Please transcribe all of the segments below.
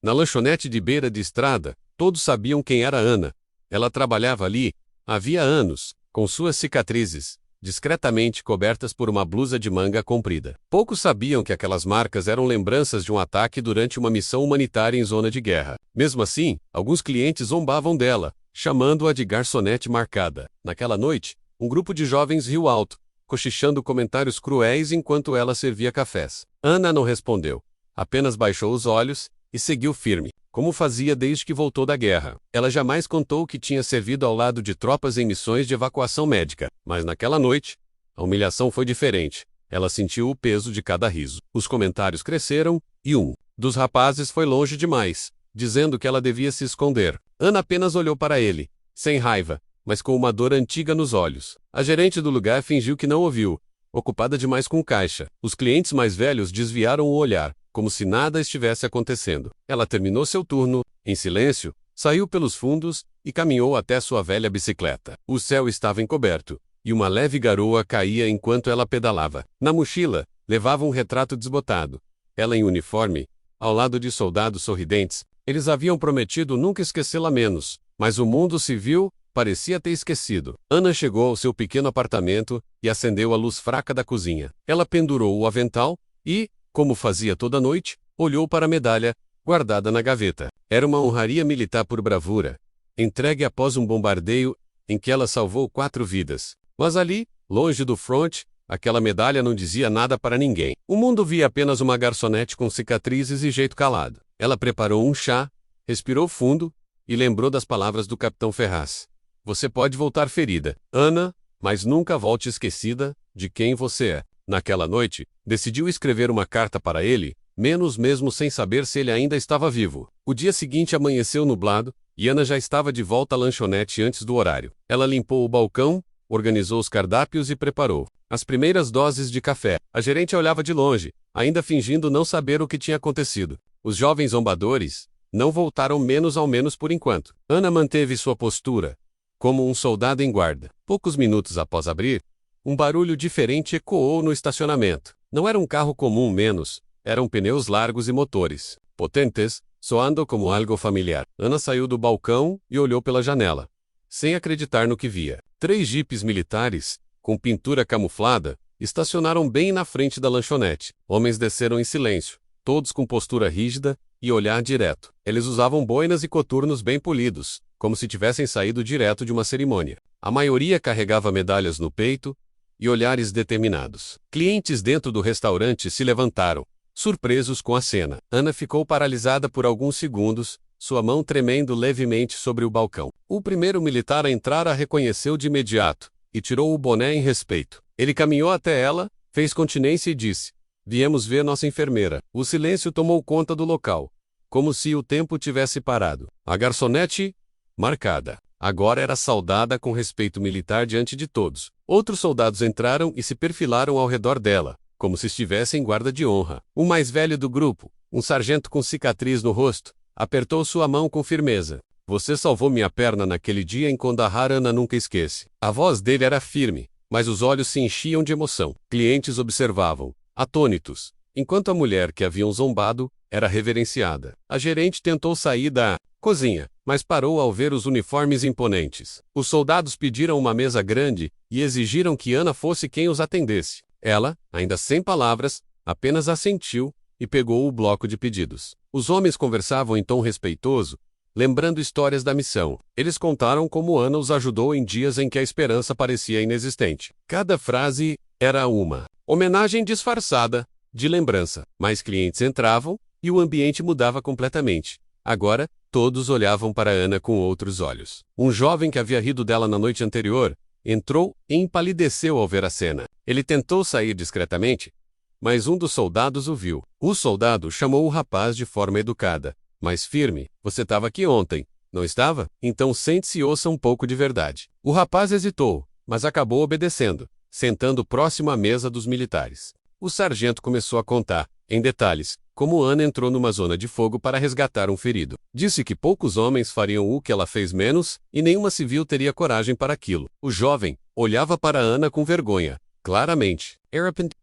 Na lanchonete de beira de estrada, todos sabiam quem era Ana. Ela trabalhava ali havia anos, com suas cicatrizes discretamente cobertas por uma blusa de manga comprida. Poucos sabiam que aquelas marcas eram lembranças de um ataque durante uma missão humanitária em zona de guerra. Mesmo assim, alguns clientes zombavam dela, chamando-a de garçonete marcada. Naquela noite, um grupo de jovens riu alto, cochichando comentários cruéis enquanto ela servia cafés. Ana não respondeu, apenas baixou os olhos e seguiu firme, como fazia desde que voltou da guerra. Ela jamais contou que tinha servido ao lado de tropas em missões de evacuação médica, mas naquela noite, a humilhação foi diferente. Ela sentiu o peso de cada riso. Os comentários cresceram, e um dos rapazes foi longe demais, dizendo que ela devia se esconder. Ana apenas olhou para ele, sem raiva, mas com uma dor antiga nos olhos. A gerente do lugar fingiu que não ouviu, ocupada demais com o caixa. Os clientes mais velhos desviaram o olhar, como se nada estivesse acontecendo. Ela terminou seu turno, em silêncio, saiu pelos fundos e caminhou até sua velha bicicleta. O céu estava encoberto, e uma leve garoa caía enquanto ela pedalava. Na mochila, levava um retrato desbotado. Ela em uniforme, ao lado de soldados sorridentes. Eles haviam prometido nunca esquecê-la menos, mas o mundo civil parecia ter esquecido. Ana chegou ao seu pequeno apartamento e acendeu a luz fraca da cozinha. Ela pendurou o avental e, como fazia toda noite, olhou para a medalha, guardada na gaveta. Era uma honraria militar por bravura, entregue após um bombardeio em que ela salvou 4 vidas. Mas ali, longe do front, aquela medalha não dizia nada para ninguém. O mundo via apenas uma garçonete com cicatrizes e jeito calado. Ela preparou um chá, respirou fundo e lembrou das palavras do Capitão Ferraz. Você pode voltar ferida, Ana, mas nunca volte esquecida de quem você é. Naquela noite, decidiu escrever uma carta para ele, menos mesmo sem saber se ele ainda estava vivo. O dia seguinte amanheceu nublado, e Ana já estava de volta à lanchonete antes do horário. Ela limpou o balcão, organizou os cardápios e preparou as primeiras doses de café. A gerente olhava de longe, ainda fingindo não saber o que tinha acontecido. Os jovens zombadores não voltaram menos ao menos por enquanto. Ana manteve sua postura, como um soldado em guarda. Poucos minutos após abrir, um barulho diferente ecoou no estacionamento. Não era um carro comum menos, eram pneus largos e motores potentes, soando como algo familiar. Ana saiu do balcão e olhou pela janela, sem acreditar no que via. 3 jipes militares, com pintura camuflada, estacionaram bem na frente da lanchonete. Homens desceram em silêncio, todos com postura rígida e olhar direto. Eles usavam boinas e coturnos bem polidos, como se tivessem saído direto de uma cerimônia. A maioria carregava medalhas no peito e olhares determinados. Clientes dentro do restaurante se levantaram, surpresos com a cena. Ana ficou paralisada por alguns segundos, sua mão tremendo levemente sobre o balcão. O primeiro militar a entrar a reconheceu de imediato e tirou o boné em respeito. Ele caminhou até ela, fez continência e disse: "Viemos ver nossa enfermeira." O silêncio tomou conta do local, como se o tempo tivesse parado. A garçonete, marcada, agora era saudada com respeito militar diante de todos. Outros soldados entraram e se perfilaram ao redor dela, como se estivessem em guarda de honra. O mais velho do grupo, um sargento com cicatriz no rosto, apertou sua mão com firmeza. "Você salvou minha perna naquele dia em Kandahar, Ana nunca esquece." A voz dele era firme, mas os olhos se enchiam de emoção. Clientes observavam, atônitos, enquanto a mulher que haviam zombado era reverenciada. A gerente tentou sair da cozinha, mas parou ao ver os uniformes imponentes. Os soldados pediram uma mesa grande e exigiram que Ana fosse quem os atendesse. Ela, ainda sem palavras, apenas assentiu e pegou o bloco de pedidos. Os homens conversavam em tom respeitoso, lembrando histórias da missão. Eles contaram como Ana os ajudou em dias em que a esperança parecia inexistente. Cada frase era uma homenagem disfarçada de lembrança. Mais clientes entravam e o ambiente mudava completamente. Agora, todos olhavam para Ana com outros olhos. Um jovem que havia rido dela na noite anterior entrou e empalideceu ao ver a cena. Ele tentou sair discretamente, mas um dos soldados o viu. O soldado chamou o rapaz de forma educada, mas firme. "Você estava aqui ontem, não estava? Então sente-se e ouça um pouco de verdade." O rapaz hesitou, mas acabou obedecendo, sentando próximo à mesa dos militares. O sargento começou a contar, em detalhes, como Ana entrou numa zona de fogo para resgatar um ferido. Disse que poucos homens fariam o que ela fez menos, e nenhuma civil teria coragem para aquilo. O jovem olhava para Ana com vergonha, claramente.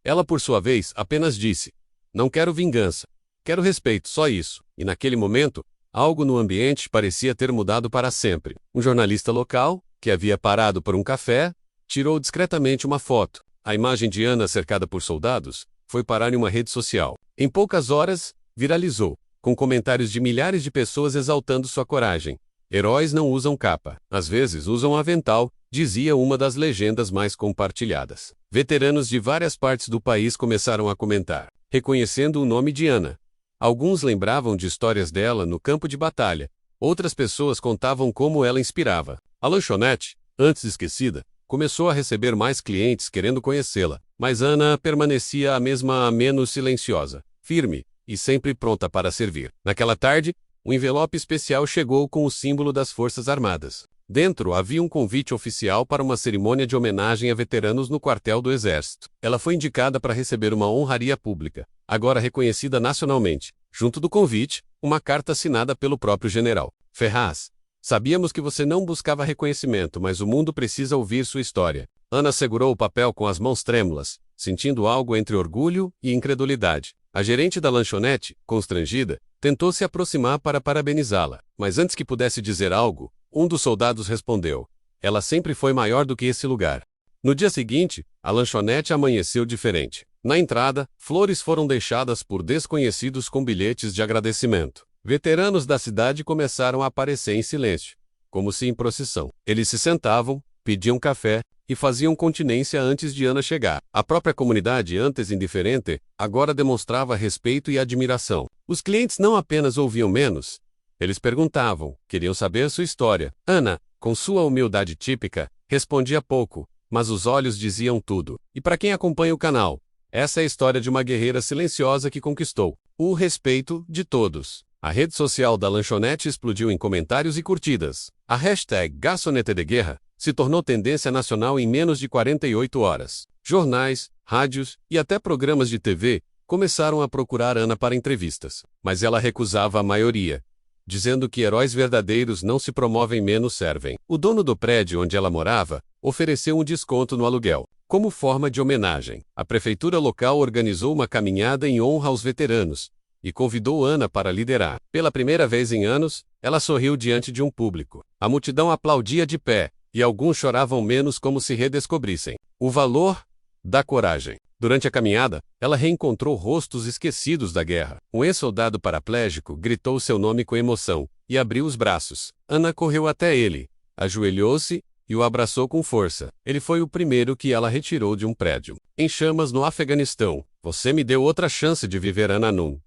Ela, por sua vez, apenas disse: "Não quero vingança. Quero respeito, só isso. E naquele momento, algo no ambiente parecia ter mudado para sempre. Um jornalista local, que havia parado por um café, tirou discretamente uma foto. A imagem de Ana cercada por soldados foi parar em uma rede social. Em poucas horas, viralizou, com comentários de milhares de pessoas exaltando sua coragem. Heróis não usam capa, às vezes usam avental, dizia uma das legendas mais compartilhadas. Veteranos de várias partes do país começaram a comentar, reconhecendo o nome de Ana. Alguns lembravam de histórias dela no campo de batalha, outras pessoas contavam como ela inspirava. A lanchonete, antes esquecida, começou a receber mais clientes querendo conhecê-la, mas Ana permanecia a mesma, menos silenciosa, firme e sempre pronta para servir. Naquela tarde, um envelope especial chegou com o símbolo das Forças Armadas. Dentro havia um convite oficial para uma cerimônia de homenagem a veteranos no quartel do Exército. Ela foi indicada para receber uma honraria pública, agora reconhecida nacionalmente. Junto do convite, uma carta assinada pelo próprio general. Ferraz, sabíamos que você não buscava reconhecimento, mas o mundo precisa ouvir sua história. Ana segurou o papel com as mãos trêmulas, sentindo algo entre orgulho e incredulidade. A gerente da lanchonete, constrangida, tentou se aproximar para parabenizá-la, mas antes que pudesse dizer algo, um dos soldados respondeu: ela sempre foi maior do que esse lugar. No dia seguinte, a lanchonete amanheceu diferente. Na entrada, flores foram deixadas por desconhecidos com bilhetes de agradecimento. Veteranos da cidade começaram a aparecer em silêncio, como se em procissão. Eles se sentavam, pediam café e faziam continência antes de Ana chegar. A própria comunidade, antes indiferente, agora demonstrava respeito e admiração. Os clientes não apenas ouviam menos, eles perguntavam, queriam saber sua história. Ana, com sua humildade típica, respondia pouco, mas os olhos diziam tudo. E para quem acompanha o canal, essa é a história de uma guerreira silenciosa que conquistou o respeito de todos. A rede social da lanchonete explodiu em comentários e curtidas. A hashtag Garçonete de Guerra se tornou tendência nacional em menos de 48 horas. Jornais, rádios e até programas de TV começaram a procurar Ana para entrevistas, mas ela recusava a maioria, dizendo que heróis verdadeiros não se promovem, menos servem. O dono do prédio onde ela morava ofereceu um desconto no aluguel. Como forma de homenagem, a prefeitura local organizou uma caminhada em honra aos veteranos e convidou Ana para liderar. Pela primeira vez em anos, ela sorriu diante de um público. A multidão aplaudia de pé, e alguns choravam menos, como se redescobrissem o valor da coragem. Durante a caminhada, ela reencontrou rostos esquecidos da guerra. Um ex-soldado paraplégico gritou seu nome com emoção e abriu os braços. Ana correu até ele, ajoelhou-se e o abraçou com força. Ele foi o primeiro que ela retirou de um prédio em chamas no Afeganistão. Você me deu outra chance de viver, Ana Nun.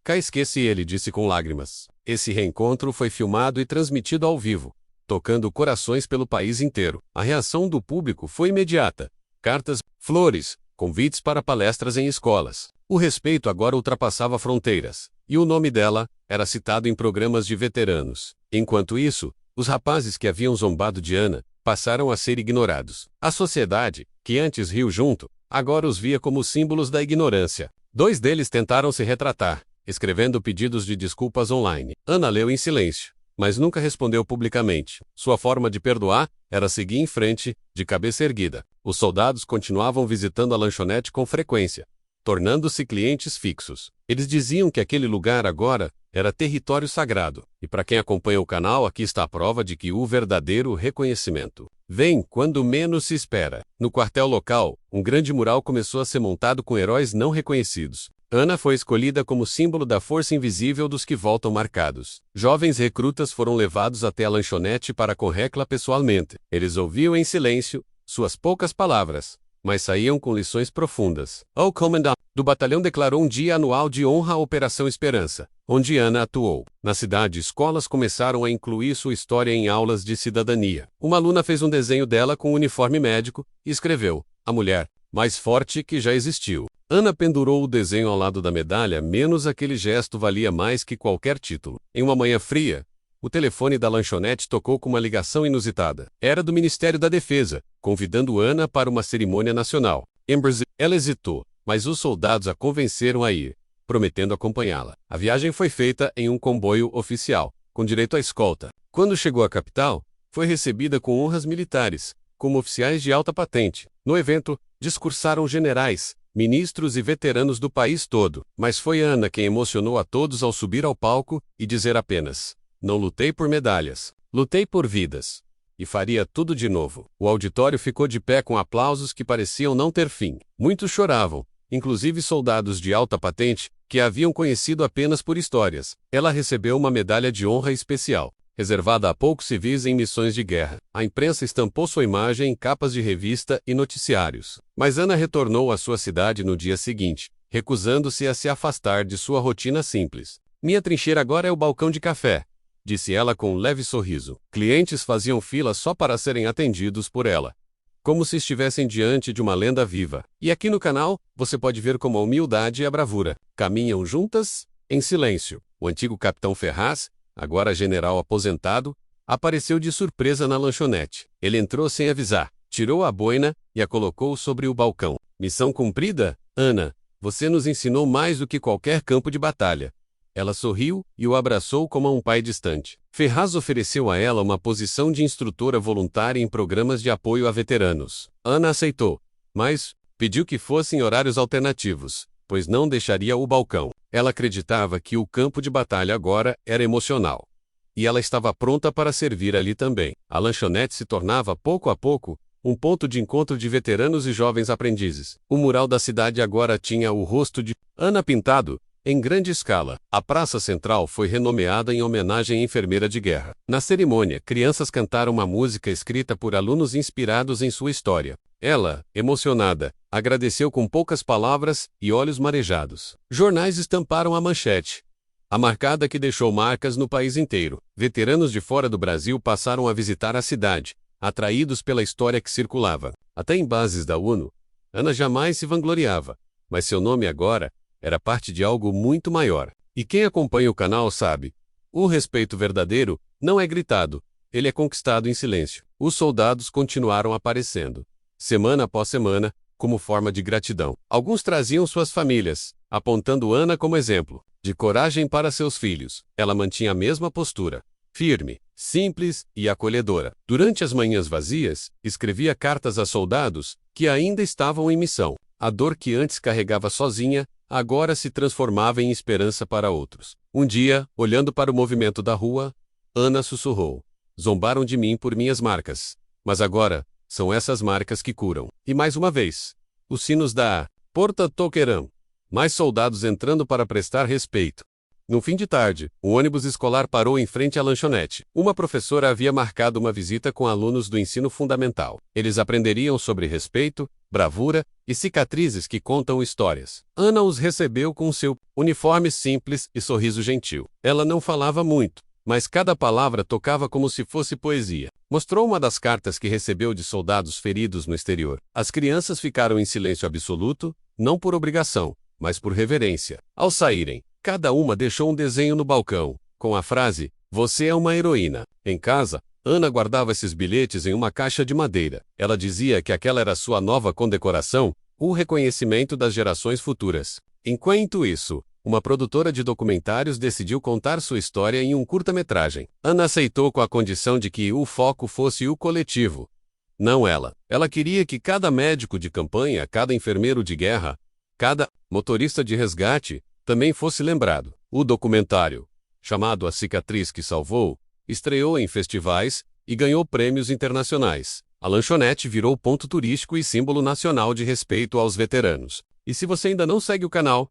Cá esqueci, ele disse com lágrimas. Esse reencontro foi filmado e transmitido ao vivo, tocando corações pelo país inteiro. A reação do público foi imediata. Cartas, flores, convites para palestras em escolas. O respeito agora ultrapassava fronteiras, e o nome dela era citado em programas de veteranos. Enquanto isso, os rapazes que haviam zombado de Ana passaram a ser ignorados. A sociedade, que antes riu junto, agora os via como símbolos da ignorância. 2 deles tentaram se retratar, escrevendo pedidos de desculpas online. Ana leu em silêncio, mas nunca respondeu publicamente. Sua forma de perdoar era seguir em frente, de cabeça erguida. Os soldados continuavam visitando a lanchonete com frequência, tornando-se clientes fixos. Eles diziam que aquele lugar agora era território sagrado. E para quem acompanha o canal, aqui está a prova de que o verdadeiro reconhecimento vem quando menos se espera. No quartel local, um grande mural começou a ser montado com heróis não reconhecidos. Ana foi escolhida como símbolo da força invisível dos que voltam marcados. Jovens recrutas foram levados até a lanchonete para corrê-la pessoalmente. Eles ouviam em silêncio suas poucas palavras, mas saíam com lições profundas. O comandante do batalhão declarou um dia anual de honra à Operação Esperança, onde Ana atuou. Na cidade, escolas começaram a incluir sua história em aulas de cidadania. Uma aluna fez um desenho dela com um uniforme médico e escreveu: a mulher mais forte que já existiu. Ana pendurou o desenho ao lado da medalha, menos aquele gesto valia mais que qualquer título. Em uma manhã fria, o telefone da lanchonete tocou com uma ligação inusitada. Era do Ministério da Defesa, convidando Ana para uma cerimônia nacional. Em Brasília, ela hesitou, mas os soldados a convenceram a ir, prometendo acompanhá-la. A viagem foi feita em um comboio oficial, com direito à escolta. Quando chegou à capital, foi recebida com honras militares, como oficiais de alta patente. No evento, discursaram generais, ministros e veteranos do país todo. Mas foi Ana quem emocionou a todos ao subir ao palco e dizer apenas: "Não lutei por medalhas, lutei por vidas." E faria tudo de novo. O auditório ficou de pé com aplausos que pareciam não ter fim. Muitos choravam, inclusive soldados de alta patente, que a haviam conhecido apenas por histórias. Ela recebeu uma medalha de honra especial, reservada a poucos civis em missões de guerra. A imprensa estampou sua imagem em capas de revista e noticiários. Mas Ana retornou à sua cidade no dia seguinte, recusando-se a se afastar de sua rotina simples. "Minha trincheira agora é o balcão de café", disse ela com um leve sorriso. Clientes faziam fila só para serem atendidos por ela, como se estivessem diante de uma lenda viva. E aqui no canal, você pode ver como a humildade e a bravura caminham juntas, em silêncio. O antigo capitão Ferraz, agora general aposentado, apareceu de surpresa na lanchonete. Ele entrou sem avisar, tirou a boina e a colocou sobre o balcão. "Missão cumprida, Ana. Você nos ensinou mais do que qualquer campo de batalha." Ela sorriu e o abraçou como a um pai distante. Ferraz ofereceu a ela uma posição de instrutora voluntária em programas de apoio a veteranos. Ana aceitou, mas pediu que fossem horários alternativos, pois não deixaria o balcão. Ela acreditava que o campo de batalha agora era emocional. E ela estava pronta para servir ali também. A lanchonete se tornava, pouco a pouco, um ponto de encontro de veteranos e jovens aprendizes. O mural da cidade agora tinha o rosto de Ana pintado em grande escala. A Praça Central foi renomeada em homenagem à enfermeira de guerra. Na cerimônia, crianças cantaram uma música escrita por alunos inspirados em sua história. Ela, emocionada, agradeceu com poucas palavras e olhos marejados. Jornais estamparam a manchete, a marcada que deixou marcas no país inteiro. Veteranos de fora do Brasil passaram a visitar a cidade, atraídos pela história que circulava. Até em bases da ONU, Ana jamais se vangloriava, mas seu nome agora era parte de algo muito maior. E quem acompanha o canal sabe, o respeito verdadeiro não é gritado, ele é conquistado em silêncio. Os soldados continuaram aparecendo, semana após semana, como forma de gratidão. Alguns traziam suas famílias, apontando Ana como exemplo de coragem para seus filhos. Ela mantinha a mesma postura, firme, simples e acolhedora. Durante as manhãs vazias, escrevia cartas a soldados que ainda estavam em missão. A dor que antes carregava sozinha, agora se transformava em esperança para outros. Um dia, olhando para o movimento da rua, Ana sussurrou: "Zombaram de mim por minhas marcas, mas agora são essas marcas que curam." E mais uma vez, os sinos da Porta tocarão. Mais soldados entrando para prestar respeito. No fim de tarde, o ônibus escolar parou em frente à lanchonete. Uma professora havia marcado uma visita com alunos do ensino fundamental. Eles aprenderiam sobre respeito, bravura e cicatrizes que contam histórias. Ana os recebeu com seu uniforme simples e sorriso gentil. Ela não falava muito, mas cada palavra tocava como se fosse poesia. Mostrou uma das cartas que recebeu de soldados feridos no exterior. As crianças ficaram em silêncio absoluto, não por obrigação, mas por reverência. Ao saírem, cada uma deixou um desenho no balcão, com a frase: "Você é uma heroína." Em casa, Ana guardava esses bilhetes em uma caixa de madeira. Ela dizia que aquela era sua nova condecoração, o reconhecimento das gerações futuras. Enquanto isso, uma produtora de documentários decidiu contar sua história em um curta-metragem. Ana aceitou com a condição de que o foco fosse o coletivo, não ela. Ela queria que cada médico de campanha, cada enfermeiro de guerra, cada motorista de resgate, também fosse lembrado. O documentário, chamado A Cicatriz que Salvou, estreou em festivais e ganhou prêmios internacionais. A lanchonete virou ponto turístico e símbolo nacional de respeito aos veteranos. E se você ainda não segue o canal,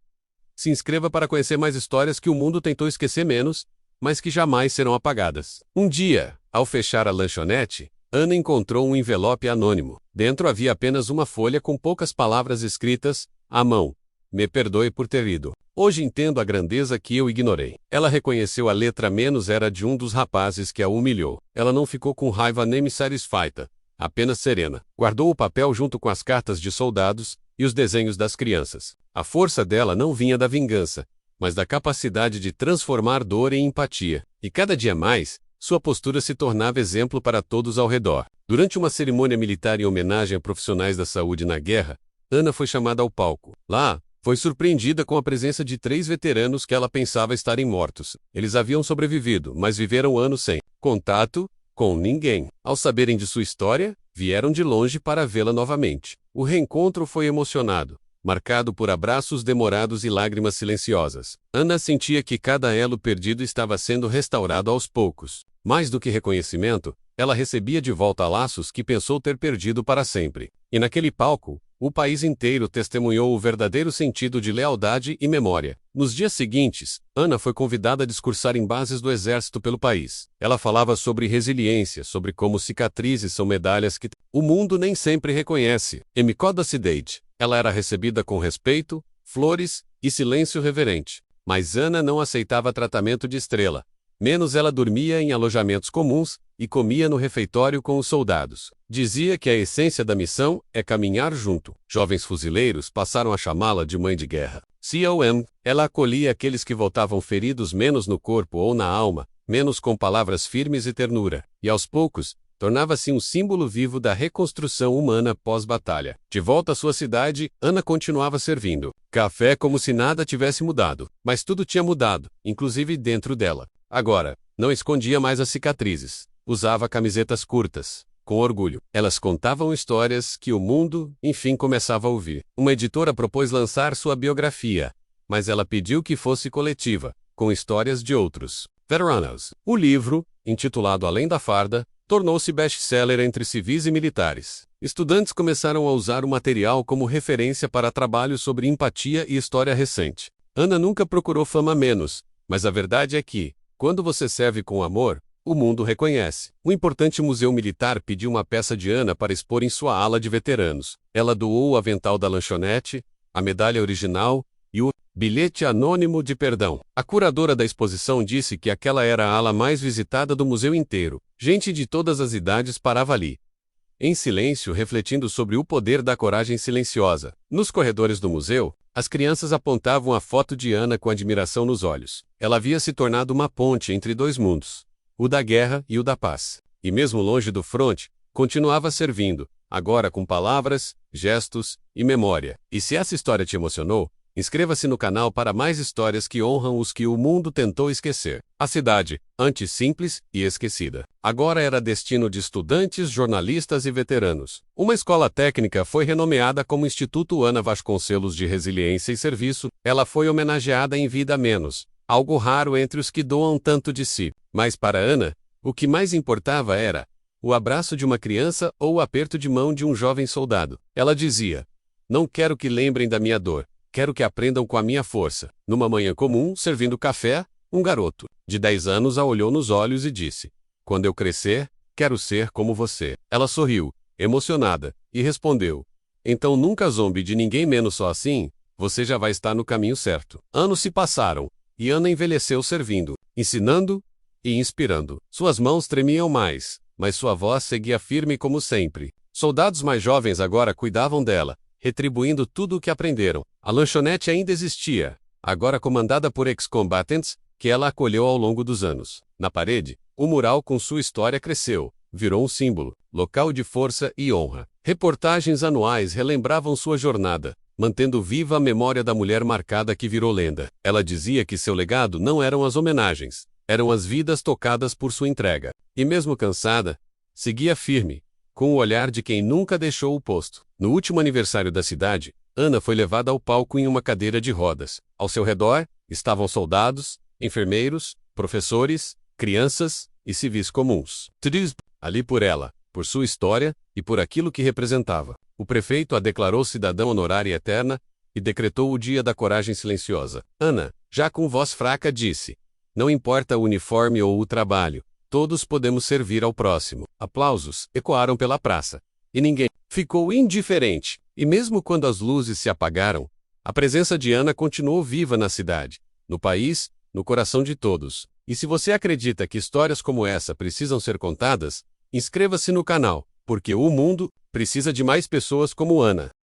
se inscreva para conhecer mais histórias que o mundo tentou esquecer menos, mas que jamais serão apagadas. Um dia, ao fechar a lanchonete, Ana encontrou um envelope anônimo. Dentro havia apenas uma folha com poucas palavras escritas à mão. "Me perdoe por ter ido. Hoje entendo a grandeza que eu ignorei." Ela reconheceu a letra menos era de um dos rapazes que a humilhou. Ela não ficou com raiva nem satisfeita, apenas serena. Guardou o papel junto com as cartas de soldados e os desenhos das crianças. A força dela não vinha da vingança, mas da capacidade de transformar dor em empatia. E cada dia mais, sua postura se tornava exemplo para todos ao redor. Durante uma cerimônia militar em homenagem a profissionais da saúde na guerra, Ana foi chamada ao palco. Lá, foi surpreendida com a presença de 3 veteranos que ela pensava estarem mortos. Eles haviam sobrevivido, mas viveram anos sem contato com ninguém. Ao saberem de sua história, vieram de longe para vê-la novamente. O reencontro foi emocionado, marcado por abraços demorados e lágrimas silenciosas. Ana sentia que cada elo perdido estava sendo restaurado aos poucos. Mais do que reconhecimento, ela recebia de volta laços que pensou ter perdido para sempre. E naquele palco, o país inteiro testemunhou o verdadeiro sentido de lealdade e memória. Nos dias seguintes, Ana foi convidada a discursar em bases do exército pelo país. Ela falava sobre resiliência, sobre como cicatrizes são medalhas que o mundo nem sempre reconhece. Em Coda Cidade, ela era recebida com respeito, flores e silêncio reverente. Mas Ana não aceitava tratamento de estrela. Menos ela dormia em alojamentos comuns e comia no refeitório com os soldados. Dizia que a essência da missão é caminhar junto. Jovens fuzileiros passaram a chamá-la de mãe de guerra. Ela acolhia aqueles que voltavam feridos menos no corpo ou na alma, menos com palavras firmes e ternura. E aos poucos, tornava-se um símbolo vivo da reconstrução humana pós-batalha. De volta à sua cidade, Ana continuava servindo café como se nada tivesse mudado. Mas tudo tinha mudado, inclusive dentro dela. Agora, não escondia mais as cicatrizes. Usava camisetas curtas. Com orgulho, elas contavam histórias que o mundo, enfim, começava a ouvir. Uma editora propôs lançar sua biografia, mas ela pediu que fosse coletiva, com histórias de outros veteranos. O livro, intitulado Além da Farda, tornou-se best-seller entre civis e militares. Estudantes começaram a usar o material como referência para trabalhos sobre empatia e história recente. Ana nunca procurou fama menos, mas a verdade é que, quando você serve com amor, o mundo reconhece. O importante museu militar pediu uma peça de Ana para expor em sua ala de veteranos. Ela doou o avental da lanchonete, a medalha original e o bilhete anônimo de perdão. A curadora da exposição disse que aquela era a ala mais visitada do museu inteiro. Gente de todas as idades parava ali, em silêncio, refletindo sobre o poder da coragem silenciosa. Nos corredores do museu, as crianças apontavam a foto de Ana com admiração nos olhos. Ela havia se tornado uma ponte entre dois mundos, o da guerra e o da paz. E mesmo longe do fronte, continuava servindo, agora com palavras, gestos e memória. E se essa história te emocionou, inscreva-se no canal para mais histórias que honram os que o mundo tentou esquecer. A cidade, antes simples e esquecida, agora era destino de estudantes, jornalistas e veteranos. Uma escola técnica foi renomeada como Instituto Ana Vasconcelos de Resiliência e Serviço. Ela foi homenageada em vida menos, algo raro entre os que doam tanto de si. Mas para Ana, o que mais importava era o abraço de uma criança ou o aperto de mão de um jovem soldado. Ela dizia: "Não quero que lembrem da minha dor. Quero que aprendam com a minha força." Numa manhã comum, servindo café, um garoto de 10 anos a olhou nos olhos e disse: "Quando eu crescer, quero ser como você." Ela sorriu, emocionada, e respondeu: "Então nunca zombe de ninguém, menos só assim, você já vai estar no caminho certo." Anos se passaram, e Ana envelheceu servindo, ensinando e inspirando. Suas mãos tremiam mais, mas sua voz seguia firme como sempre. Soldados mais jovens agora cuidavam dela, retribuindo tudo o que aprenderam. A lanchonete ainda existia, agora comandada por ex-combatants, que ela acolheu ao longo dos anos. Na parede, o mural com sua história cresceu, virou um símbolo, local de força e honra. Reportagens anuais relembravam sua jornada, mantendo viva a memória da mulher marcada que virou lenda. Ela dizia que seu legado não eram as homenagens, eram as vidas tocadas por sua entrega. E mesmo cansada, seguia firme, com o olhar de quem nunca deixou o posto. No último aniversário da cidade, Ana foi levada ao palco em uma cadeira de rodas. Ao seu redor, estavam soldados, enfermeiros, professores, crianças e civis comuns. Ali por ela, por sua história e por aquilo que representava. O prefeito a declarou cidadã honorária eterna e decretou o Dia da Coragem Silenciosa. Ana, já com voz fraca, disse: "Não importa o uniforme ou o trabalho, todos podemos servir ao próximo." Aplausos ecoaram pela praça, e ninguém ficou indiferente. E mesmo quando as luzes se apagaram, a presença de Ana continuou viva na cidade, no país, no coração de todos. E se você acredita que histórias como essa precisam ser contadas, inscreva-se no canal, porque o mundo precisa de mais pessoas como Ana.